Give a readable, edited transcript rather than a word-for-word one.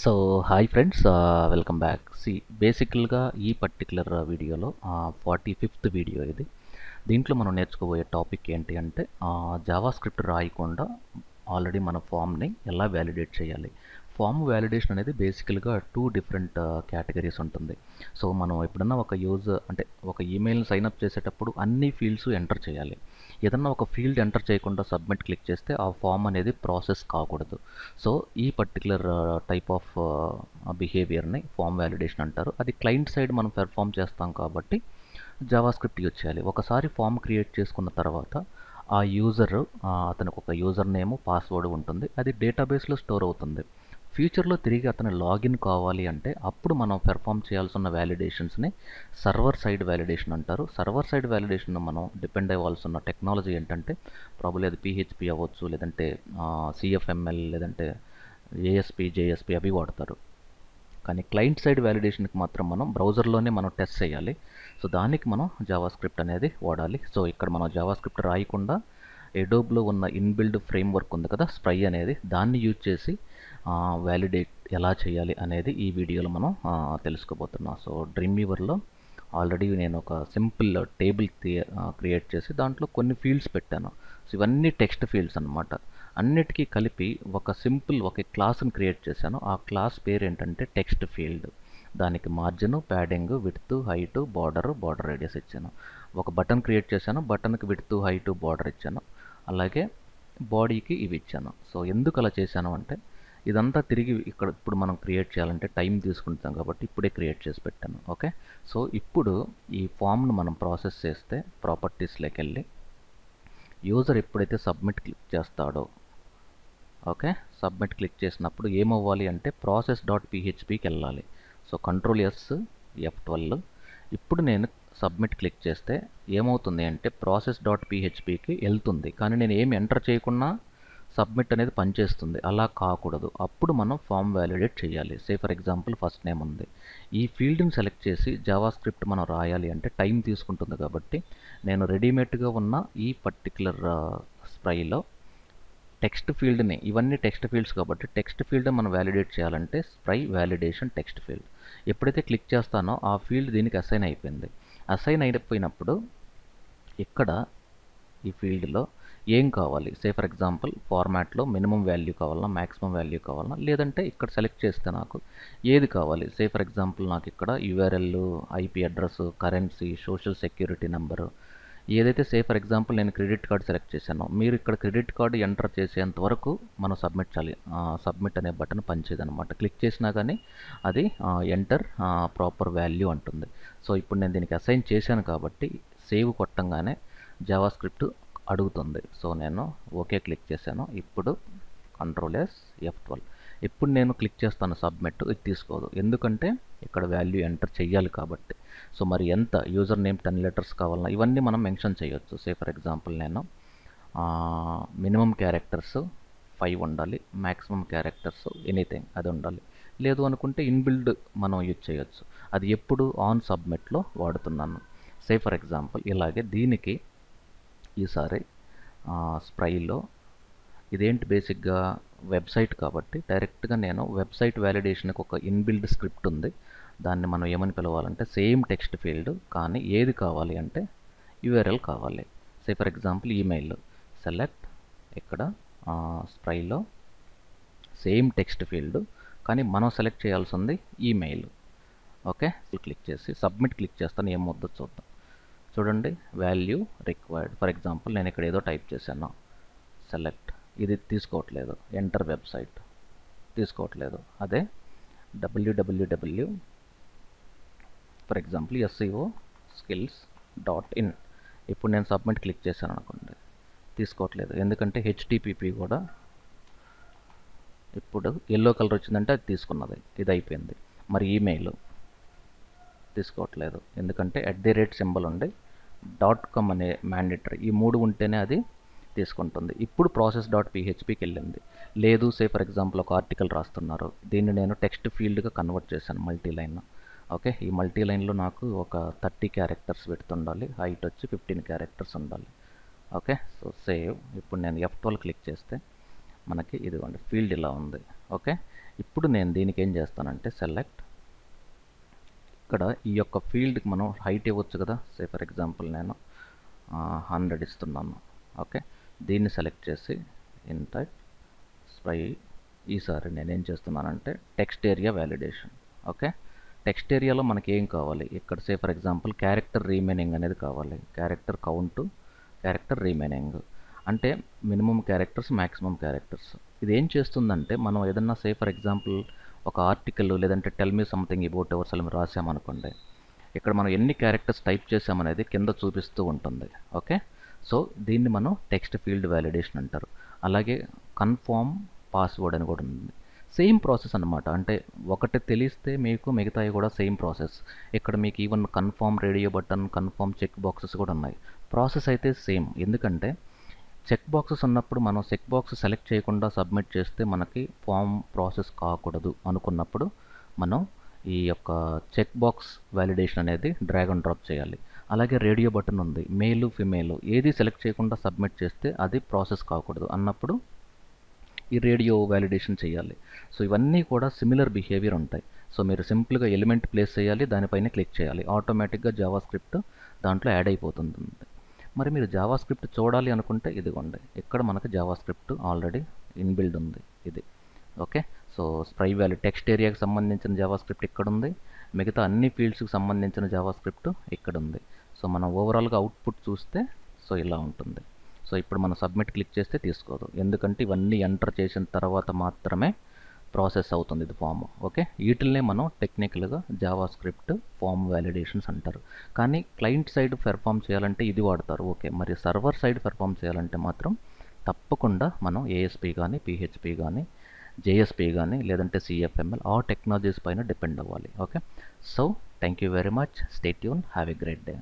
So hi friends, welcome back. బేసికల్గా ఈ particular వీడియోలో 45th వీడియో ఇది. దీంట్లో మనం నేర్చుకోబోయే టాపిక్ ఏంటి అంటే జావా స్క్రిప్ట్ రాయకుండా ఆల్రెడీ మన ఫామ్ని ఎలా వ్యాలిడేట్ చేయాలి. ఫామ్ వ్యాలిడేషన్ అనేది బేసికల్గా 2 డిఫరెంట్ కేటగిరీస్ ఉంటుంది. సో మనం ఎప్పుడన్నా ఒక ఒక ఈమెయిల్ని సైన్అప్ చేసేటప్పుడు అన్ని ఫీల్డ్స్ ఎంటర్ చేయాలి. ఏదన్నా ఒక ఫీల్డ్ ఎంటర్ చేయకుండా సబ్మిట్ క్లిక్ చేస్తే ఆ ఫామ్ అనేది ప్రాసెస్ కాకూడదు. సో ఈ పర్టికులర్ టైప్ ఆఫ్ బిహేవియర్ని ఫామ్ వ్యాలిడేషన్ అంటారు. అది క్లయింట్ సైడ్ మనం పెర్ఫామ్ చేస్తాం కాబట్టి జావా స్క్రిప్ట్ యూజ్ చేయాలి. ఒకసారి ఫామ్ క్రియేట్ చేసుకున్న తర్వాత ఆ యూజర్ అతనికి ఒక యూజర్ నేమ్ పాస్వర్డ్ ఉంటుంది. అది డేటాబేస్లో స్టోర్ అవుతుంది. ఫ్యూచర్లో తిరిగి అతను లాగిన్ కావాలి అంటే అప్పుడు మనం పెర్ఫామ్ చేయాల్సిన వ్యాలిడేషన్స్ని సర్వర్ సైడ్ వ్యాలిడేషన్ అంటారు. సర్వర్ సైడ్ వ్యాలిడేషన్ మనం డిపెండ్ అవ్వాల్సిన టెక్నాలజీ ఏంటంటే ప్రాబ్లీ అది పిహెచ్పి అవ్వచ్చు, లేదంటే సిఎఫ్ఎంఎల్, లేదంటే ఏఎస్పి, జేఎస్పి అవి వాడతారు. కానీ క్లయింట్ సైడ్ వ్యాలిడేషన్కి మాత్రం మనం బ్రౌజర్లోనే మనం టెస్ట్ చేయాలి. సో దానికి మనం జావా స్క్రిప్ట్ అనేది వాడాలి. సో ఇక్కడ మనం జావా స్క్రిప్ట్ రాయకుండా ఎడోబ్లో ఉన్న ఇన్బిల్డ్ ఫ్రేమ్వర్క్ ఉంది కదా, స్ప్రై అనేది, దాన్ని యూజ్ చేసి వ్యాలిడేట్ ఎలా చేయాలి అనేది ఈ వీడియోలో మనం తెలుసుకోబోతున్నాం. సో డ్రీమ్ వీవర్లో ఆల్రెడీ నేను ఒక సింపుల్ టేబుల్ క్రియేట్ చేసి దాంట్లో కొన్ని ఫీల్డ్స్ పెట్టాను. సో ఇవన్నీ టెక్స్ట్ ఫీల్డ్స్ అనమాట. అన్నిటికీ కలిపి ఒక క్లాస్ని క్రియేట్ చేశాను. ఆ క్లాస్ పేరు ఏంటంటే టెక్స్ట్ ఫీల్డ్. దానికి margin, padding, width, height, border radius ఇచ్చాను. ఒక బటన్ క్రియేట్ చేశాను. బటన్కి విడ్త్, హైట్, బార్డర్ ఇచ్చాను. అలాగే బాడీకి ఇవి ఇచ్చాను. సో ఎందుకు అలా చేశాను అంటే ఇదంతా తిరిగి ఇప్పుడు మనం క్రియేట్ చేయాలంటే టైం తీసుకుంటాం కాబట్టి ఇప్పుడే క్రియేట్ చేసి పెట్టాను. ఓకే, సో ఇప్పుడు ఈ ఫామ్ను మనం ప్రాసెస్ చేస్తే ప్రాపర్టీస్లోకి వెళ్ళి యూజర్ ఎప్పుడైతే సబ్మిట్ క్లిక్ చేస్తాడో, ఓకే, సబ్మిట్ క్లిక్ చేసినప్పుడు ఏమవ్వాలి అంటే process.phpకి వెళ్ళాలి. So control yes, F12. ఇప్పుడు నేను సబ్మిట్ క్లిక్ చేస్తే ఏమవుతుంది అంటే process.phpకి వెళ్తుంది, కానీ నేను ఏమి ఎంటర్ చేయకుండా సబ్మిట్ అనేది పనిచేస్తుంది. అలా కాకూడదు. అప్పుడు మనం ఫామ్ వ్యాలిడేట్ చేయాలి. ఫర్ ఎగ్జాంపుల్ ఫస్ట్ నేమ్ ఉంది. ఈ ఫీల్డ్ని సెలెక్ట్ చేసి జావా స్క్రిప్ట్ మనం రాయాలి అంటే టైం తీసుకుంటుంది కాబట్టి నేను రెడీమేడ్గా ఉన్న ఈ పర్టికులర్ స్ప్రైలో టెక్స్ట్ ఫీల్డ్ని, ఇవన్నీ టెక్స్ట్ ఫీల్డ్స్ కాబట్టి టెక్స్ట్ ఫీల్డ్ మనం వ్యాలిడేట్ చేయాలంటే స్ప్రై వ్యాలిడేషన్ టెక్స్ట్ ఫీల్డ్. ఎప్పుడైతే క్లిక్ చేస్తానో ఆ ఫీల్డ్ దీనికి అసైన్ అయిపోయింది. అసైన్ అయిపోయినప్పుడు ఇక్కడ ఈ ఫీల్డ్లో ఏం కావాలి, ఫర్ ఎగ్జాంపుల్ ఫార్మాట్లో మినిమం వాల్యూ కావాలన్నా, మ్యాక్సిమం వాల్యూ కావాలన్నా, లేదంటే ఇక్కడ సెలెక్ట్ చేస్తే నాకు ఏది కావాలి. ఫర్ ఎగ్జాంపుల్ నాకు ఇక్కడ URL, IP address, currency, social security number, ఏదైతే ఫర్ ఎగ్జాంపుల్ నేను క్రెడిట్ కార్డ్ సెలెక్ట్ చేశానో, మీరు ఇక్కడ క్రెడిట్ కార్డు ఎంటర్ చేసేంత వరకు మనం సబ్మిట్ చేయాలి. సబ్మిట్ అనే బటన్ పనిచేయదనమాట. క్లిక్ చేసినా కానీ అది ఎంటర్ ప్రాపర్ వాల్యూ అంటుంది. సో ఇప్పుడు నేను దీనికి అసైన్ చేశాను కాబట్టి సేవ్ కొట్టంగానే జావా స్క్రిప్ట్ అడుగుతుంది. సో నేను ఓకే క్లిక్ చేశాను. ఇప్పుడు కంట్రోల్ ఎస్, F12. ఇప్పుడు నేను క్లిక్ చేస్తాను సబ్మిట్, ఇది తీసుకోదు, ఎందుకంటే ఇక్కడ వాల్యూ ఎంటర్ చెయ్యాలి కాబట్టి. సో మరి ఎంత యూజర్ నేమ్ 10 లెటర్స్ కావాలన్నా ఇవన్నీ మనం మెన్షన్ చేయొచ్చు. ఫర్ ఎగ్జాంపుల్ నేను మినిమం క్యారెక్టర్స్ 5 ఉండాలి, మ్యాక్సిమం క్యారెక్టర్స్ ఎనీథింగ్ అది ఉండాలి. లేదు అనుకుంటే ఇన్బిల్డ్ మనం యూజ్ చేయొచ్చు. అది ఎప్పుడు ఆన్ సబ్మిట్లో వాడుతున్నాను. ఫర్ ఎగ్జాంపుల్ ఇలాగే దీనికి ఈసారి స్ప్రైలో ఇదేంటి బేసిక్గా వెబ్సైట్ కాబట్టి డైరెక్ట్గా నేను వెబ్సైట్ వ్యాలిడేషన్కి ఒక ఇన్బిల్డ్ స్క్రిప్ట్ ఉంది. దాన్ని మనం ఏమని పిలవాలంటే సేమ్ టెక్స్ట్ ఫీల్డ్, కానీ ఏది కావాలి అంటే యూఆర్ఎల్ కావాలి. ఫర్ ఎగ్జాంపుల్ ఈమెయిల్ సెలెక్ట్, ఇక్కడ స్ప్రైలో సేమ్ టెక్స్ట్ ఫీల్డ్, కానీ మనం సెలెక్ట్ చేయాల్సింది ఈమెయిల్. ఓకే, క్లిక్ చేసి సబ్మిట్ క్లిక్ చేస్తాను. ఏమవుతుందో చూద్దాం. చూడండి, వాల్యూ రిక్వైర్డ్. ఫర్ ఎగ్జాంపుల్ నేను ఇక్కడ ఏదో టైప్ చేశాను, సెలెక్ట్, ఇది తీసుకోవట్లేదు. ఎంటర్ వెబ్సైట్ తీసుకోవట్లేదు. అదే www for example SEO skills.in. ఇప్పుడు నేను సబ్మిట్ క్లిక్ చేశాను అనుకోండి, తీసుకోవట్లేదు, ఎందుకంటే HTTP కూడా ఇప్పుడు ఎల్లో కలర్ వచ్చిందంటే అది తీసుకున్నది, ఇది అయిపోయింది. మరి ఈమెయిల్ తీసుకోవట్లేదు, ఎందుకంటే @ ఉండి .com అనే మ్యాండేటరీ, ఈ 3 ఉంటేనే అది తీసుకుంటుంది. ఇప్పుడు process.phpకి వెళ్ళింది. లేదు ఫర్ ఎగ్జాంపుల్ ఒక ఆర్టికల్ రాస్తున్నారు, దీన్ని నేను టెక్స్ట్ ఫీల్డ్గా కన్వర్ట్ చేశాను, మల్టీలైన్. ఓకే, ఈ మల్టీలైన్లో నాకు ఒక 30 క్యారెక్టర్స్ పెడుతుండాలి, హైట్ వచ్చి 15 క్యారెక్టర్స్ ఉండాలి. Okay, so save. ఇప్పుడు నేను F12 క్లిక్ చేస్తే మనకి ఇదిగోండి ఫీల్డ్ ఇలా ఉంది. ఓకే, ఇప్పుడు నేను దీనికి ఏం చేస్తానంటే సెలెక్ట్, ఇక్కడ ఈ యొక్క ఫీల్డ్కి మనం హైట్ ఇవ్వచ్చు కదా. ఫర్ ఎగ్జాంపుల్ నేను 100 ఇస్తున్నాను. ఓకే, దీన్ని సెలెక్ట్ చేసి ఇన్టైట్ స్పై, ఈసారి నేనేం చేస్తున్నానంటే text area validation. Okay, text ఏరియాలో మనకి ఏం కావాలి, ఇక్కడ ఫర్ ఎగ్జాంపుల్ క్యారెక్టర్ రీమైనింగ్ అనేది కావాలి. క్యారెక్టర్ కౌంట్, క్యారెక్టర్ రీమైనింగ్ అంటే మినిమం క్యారెక్టర్స్, మ్యాక్సిమం క్యారెక్టర్స్. ఇది ఏం చేస్తుందంటే మనం ఏదన్నా ఫర్ ఎగ్జాంపుల్ ఒక ఆర్టికల్ లేదంటే tell me something about our self రాసామనుకోండి, ఇక్కడ మనం ఎన్ని క్యారెక్టర్స్ టైప్ చేసామనేది కింద చూపిస్తూ ఉంటుంది. ఓకే, సో దీన్ని మనం టెక్స్ట్ ఫీల్డ్ వ్యాలిడేషన్ అంటారు. అలాగే కన్ఫర్మ్ పాస్వర్డ్ అని కూడా ఉంది. సేమ్ ప్రాసెస్ అనమాట. అంటే ఒకటి తెలిస్తే మీకు మిగతాయి కూడా సేమ్ ప్రాసెస్. ఇక్కడ మీకు even confirm radio button, confirm check boxes కూడా ఉన్నాయి. ప్రాసెస్ అయితే సేమ్. ఎందుకంటే చెక్ బాక్సెస్ ఉన్నప్పుడు మనం చెక్ బాక్స్ సెలెక్ట్ చేయకుండా సబ్మిట్ చేస్తే మనకి ఫామ్ ప్రాసెస్ కాకూడదు అనుకున్నప్పుడు మనం ఈ యొక్క చెక్ బాక్స్ వ్యాలిడేషన్ అనేది డ్రాగ్ అండ్ డ్రాప్ చేయాలి. అలాగే రేడియో బటన్ ఉంది, మేలు ఫిమేల్ ఏది సెలెక్ట్ చేయకుండా సబ్మిట్ చేస్తే అది ప్రాసెస్ కాకూడదు అన్నప్పుడు ఈ రేడియో వ్యాలిడేషన్ చేయాలి. సో ఇవన్నీ కూడా సిమిలర్ బిహేవియర్ ఉంటాయి. సో మీరు సింపుల్గా ఎలిమెంట్ ప్లేస్ చేయాలి, దానిపైన క్లిక్ చేయాలి, ఆటోమేటిక్గా జావా స్క్రిప్ట్ దాంట్లో యాడ్ అయిపోతుంది. మరి మీరు జావా స్క్రిప్ట్ చూడాలి అనుకుంటే ఇదిగోండి, ఇక్కడ మనకు జావా స్క్రిప్ట్ ఆల్రెడీ ఇన్బిల్డ్ ఉంది ఇది. Okay, so spray value text ఏరియాకి సంబంధించిన జావా స్క్రిప్ట్ ఇక్కడ ఉంది, మిగతా అన్ని ఫీల్డ్స్కి సంబంధించిన జావా స్క్రిప్ట్ ఇక్కడ ఉంది. సో మనం ఓవరాల్గా అవుట్పుట్ చూస్తే సో ఇలా ఉంటుంది. సో ఇప్పుడు మనం సబ్మిట్ క్లిక్ చేస్తే తీసుకోదు, ఎందుకంటే ఇవన్నీ ఎంటర్ చేసిన తర్వాత మాత్రమే ప్రాసెస్ అవుతుంది ఇది ఫామ్. ఓకే, వీటిల్నే మనం టెక్నికల్గా జావా స్క్రిప్ట్ ఫామ్ వ్యాలిడేషన్స్ అంటారు. కానీ క్లయింట్ సైడ్ పెర్ఫామ్ చేయాలంటే ఇది వాడతారు. ఓకే, మరి సర్వర్ సైడ్ పెర్ఫామ్ చేయాలంటే మాత్రం తప్పకుండా మనం ఏఎస్పి కానీ, పిహెచ్పి కానీ, జేఎస్పి కానీ, లేదంటే సిఎఫ్ఎంఎల్ ఆ టెక్నాలజీస్ పైన డిపెండ్ అవ్వాలి. Okay, so thank you very much, stay tune, have a great day.